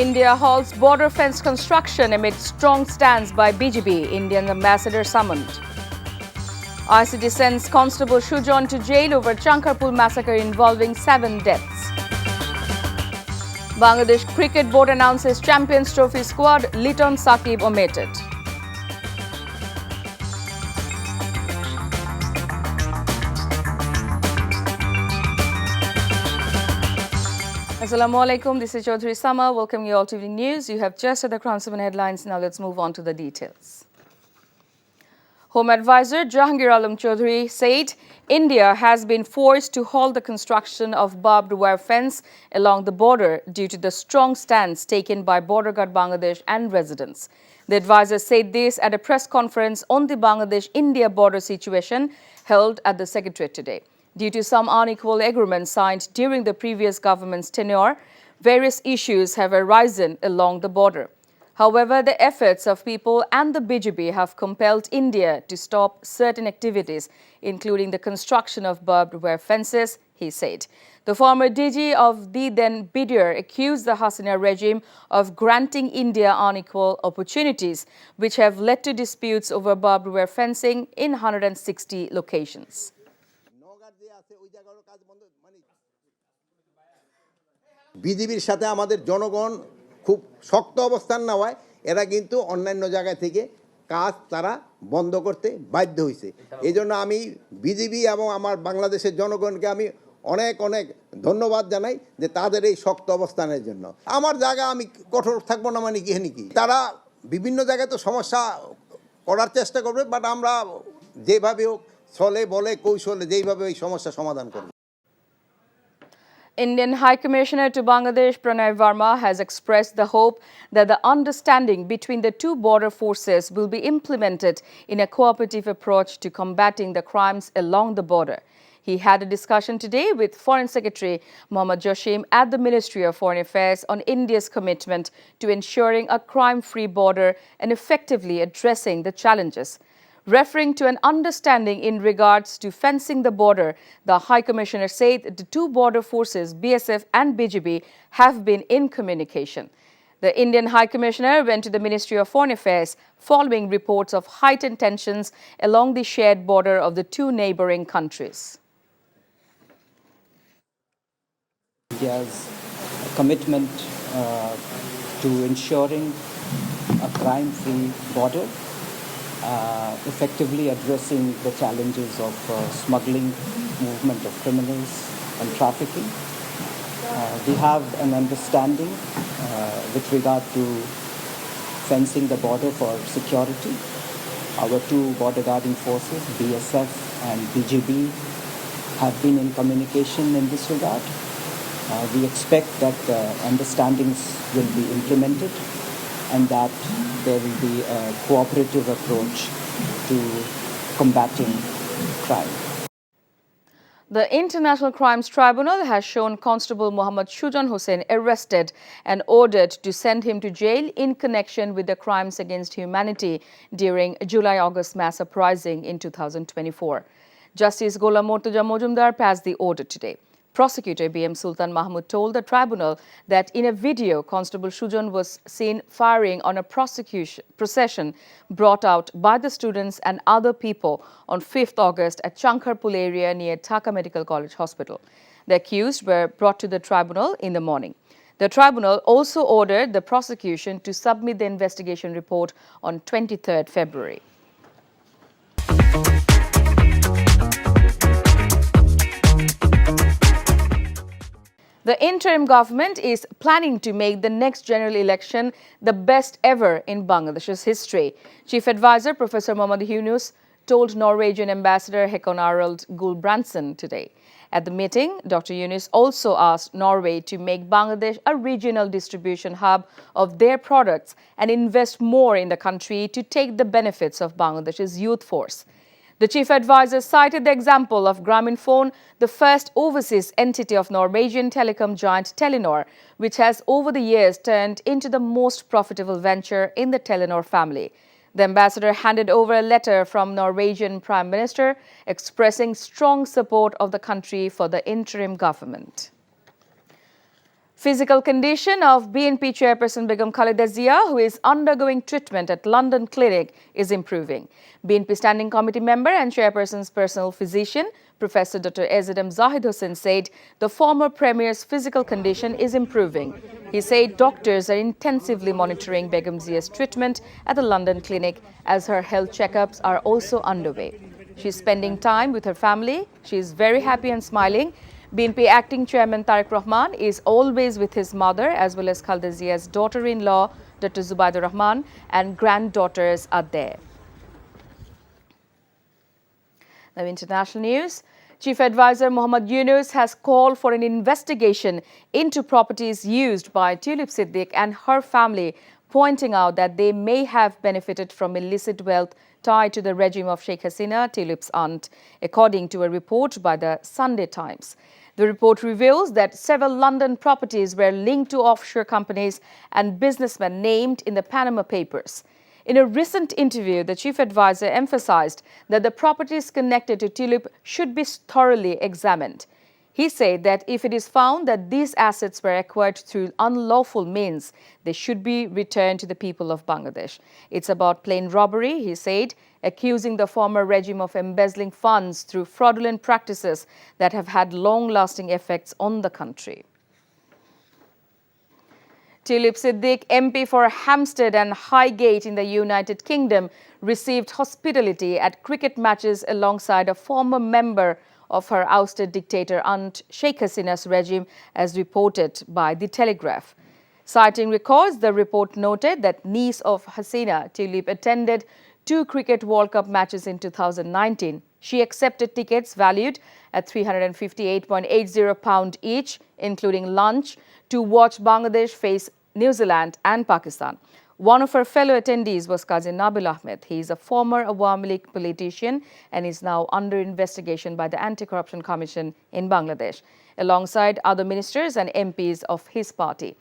India halts border fence construction amid strong stance by BJP, Indian ambassador summoned. ICT sends Constable Sujan to jail over Chankarpur massacre involving 7 deaths. Bangladesh Cricket Board announces Champions Trophy squad, Liton Saqib omitted. Assalamu alaikum, this is Chaudhry Sama. Welcome you all to evening news. You have just heard the Crown 7 headlines. Now let's move on to the details. Home Advisor Jahangir Alam Chaudhry said India has been forced to halt the construction of barbed wire fence along the border due to the strong stance taken by border guard Bangladesh and residents. The advisor said this at a press conference on the Bangladesh-India border situation held at the Secretariat today. Due to some unequal agreements signed during the previous government's tenure, various issues have arisen along the border. However, the efforts of people and the BJP have compelled India to stop certain activities, including the construction of barbed wire fences, he said. The former DG of the then BDR accused the Hasina regime of granting India unequal opportunities, which have led to disputes over barbed wire fencing in 160 locations. বিজেপির সাথে আমাদের জনগণ খুব শক্ত অবস্থান নেওয়ায় এরা কিন্তু অন্যান্য জায়গা থেকে কাজ তারা বন্ধ করতে বাধ্য হয়েছে। এইজন্য আমি বিজেপি এবং আমার বাংলাদেশের জনগণকে আমি অনেক অনেক ধন্যবাদ জানাই যে তাদের এই শক্ত অবস্থানের জন্য। আমার জায়গা আমি কঠোর থাকবো না মানে কি তারা বিভিন্ন জায়গায় তো সমস্যা করার চেষ্টা করবে, বাট আমরা যেভাবে হোক ছলে বলে কৌশলে যেইভাবে এই সমস্যা সমাধান করব। Indian High Commissioner to Bangladesh, Pranay Verma, has expressed the hope that the understanding between the two border forces will be implemented in a cooperative approach to combating the crimes along the border. He had a discussion today with Foreign Secretary Mohammad Joshim at the Ministry of Foreign Affairs on India's commitment to ensuring a crime-free border and effectively addressing the challenges. Referring to an understanding in regards to fencing the border, the High Commissioner said the two border forces, BSF and BJP, have been in communication. The Indian High Commissioner went to the Ministry of Foreign Affairs following reports of heightened tensions along the shared border of the two neighboring countries. India's commitment to ensuring a crime-free border, effectively addressing the challenges of smuggling, movement of criminals and trafficking. We have an understanding with regard to fencing the border for security. Our two border guarding forces, BSF and BJP, have been in communication in this regard. We expect that understandings will be implemented and that there will be a cooperative approach to combating crime. The International Crimes Tribunal has shown Constable Mohammad Sujan Hussain arrested and ordered to send him to jail in connection with the crimes against humanity during July-August mass uprising in 2024. Justice Ghulam Murtaza Majumdar passed the order today. Prosecutor B.M. Sultan Mahmud told the tribunal that in a video, Constable Sujan was seen firing on a procession brought out by the students and other people on 5th August at Chankarpur area near Dhaka Medical College Hospital. The accused were brought to the tribunal in the morning. The tribunal also ordered the prosecution to submit the investigation report on 23rd February. The interim government is planning to make the next general election the best ever in Bangladesh's history. Chief Advisor Professor Mohammad Yunus told Norwegian Ambassador Håkon Harald Gulbrandsen today. At the meeting, Dr. Yunus also asked Norway to make Bangladesh a regional distribution hub of their products and invest more in the country to take the benefits of Bangladesh's youth force. The chief advisor cited the example of Grameenphone, the first overseas entity of Norwegian telecom giant Telenor, which has over the years turned into the most profitable venture in the Telenor family. The ambassador handed over a letter from Norwegian Prime Minister expressing strong support of the country for the interim government. Physical condition of BNP chairperson Begum Khaleda Zia, who is undergoing treatment at London clinic, is improving. BNP Standing Committee member and chairperson's personal physician, Professor Dr. Ezedem Zahid Hussain, said the former premier's physical condition is improving. He said doctors are intensively monitoring Begum Zia's treatment at the London clinic as her health checkups are also underway. She's spending time with her family. She is very happy and smiling. BNP acting chairman Tariq Rahman is always with his mother as well as Khaleda Zia's daughter-in-law Dr. Zubaydah Rahman and granddaughters are there. Now, international news. Chief Advisor Mohammad Yunus has called for an investigation into properties used by Tulip Siddiq and her family, pointing out that they may have benefited from illicit wealth tied to the regime of Sheikh Hasina, Tulip's aunt, according to a report by the Sunday Times. The report reveals that several London properties were linked to offshore companies and businessmen named in the Panama Papers. In a recent interview, the chief advisor emphasized that the properties connected to Tulip should be thoroughly examined. He said that if it is found that these assets were acquired through unlawful means, they should be returned to the people of Bangladesh. It's about plain robbery, he said, accusing the former regime of embezzling funds through fraudulent practices that have had long-lasting effects on the country. Tulip Siddiq, MP for Hampstead and Highgate in the United Kingdom, received hospitality at cricket matches alongside a former member of her ousted dictator aunt Sheikh Hasina's regime, as reported by The Telegraph. Citing records, the report noted that niece of Hasina, Tulip, attended 2 Cricket World Cup matches in 2019. She accepted tickets valued at £358.80 each, including lunch, to watch Bangladesh face New Zealand and Pakistan. One of her fellow attendees was Qazi Nabil Ahmed. He is a former Awami League politician and is now under investigation by the Anti-Corruption Commission in Bangladesh, alongside other ministers and MPs of his party.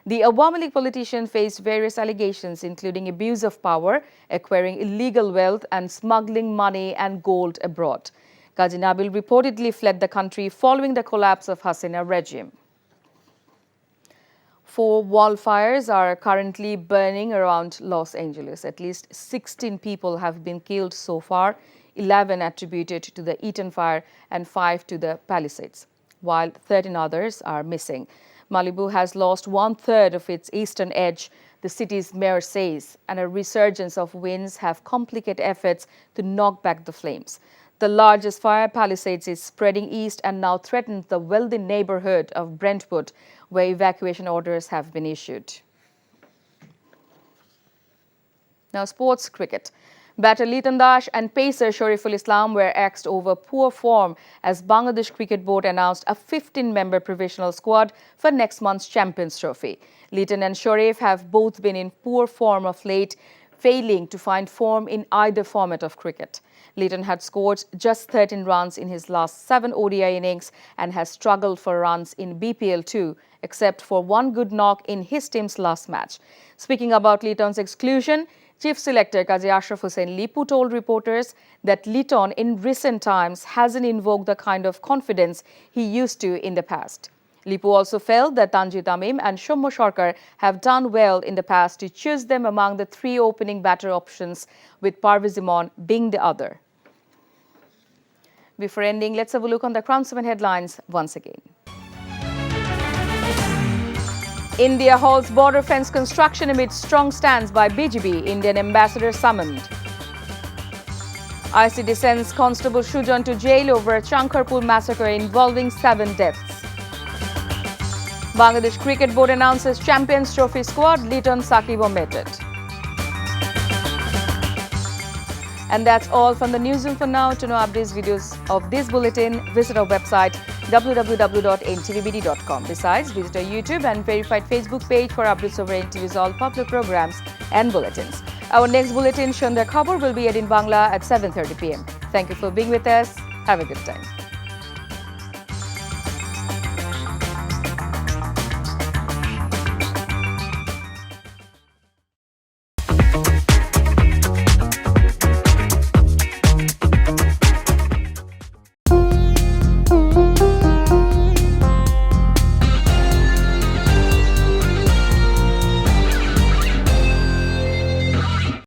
The Awami League politician faced various allegations, including abuse of power, acquiring illegal wealth, and smuggling money and gold abroad. Qazi Nabil reportedly fled the country following the collapse of Hasina regime. 4 wildfires are currently burning around Los Angeles. At least 16 people have been killed so far, 11 attributed to the Eaton fire and 5 to the Palisades, while 13 others are missing. Malibu has lost 1/3 of its eastern edge, the city's mayor says, and a resurgence of winds have complicated efforts to knock back the flames. The largest fire, Palisades, is spreading east and now threatens the wealthy neighborhood of Brentwood, where evacuation orders have been issued. Now, sports cricket. Batter Liton Das and pacer Shariful Islam were axed over poor form as Bangladesh Cricket Board announced a 15-member provisional squad for next month's Champions Trophy. Liton and Sharif have both been in poor form of late, failing to find form in either format of cricket. Liton had scored just 13 runs in his last 7 ODI innings and has struggled for runs in BPL too, except for one good knock in his team's last match. Speaking about Liton's exclusion, Chief Selector Qazi Ashraf Hussain Lipu told reporters that Liton in recent times hasn't invoked the kind of confidence he used to in the past. Lipu also felt that Tanjir Tamim and Somoyer Sarkar have done well in the past to choose them among the 3 opening batter options, with Parvez Imran being the other. Before ending, let's have a look on the Crown 7 headlines once again. India halts border fence construction amid strong stance by BJP, Indian ambassador summoned. ICD sends Constable Shujan to jail over Chankarpur massacre involving 7 deaths. Bangladesh Cricket Board announces Champions Trophy squad, Liton, Saqib omitted. And that's all from the newsroom for now. To know updates, videos of this bulletin, visit our website www.ntvbd.com. Besides, visit our YouTube and verified Facebook page for updates over NTV's all popular programs and bulletins. Our next bulletin, Shandhya Khabar, will be aired in Bangla at 7:30 p.m. Thank you for being with us. Have a good time.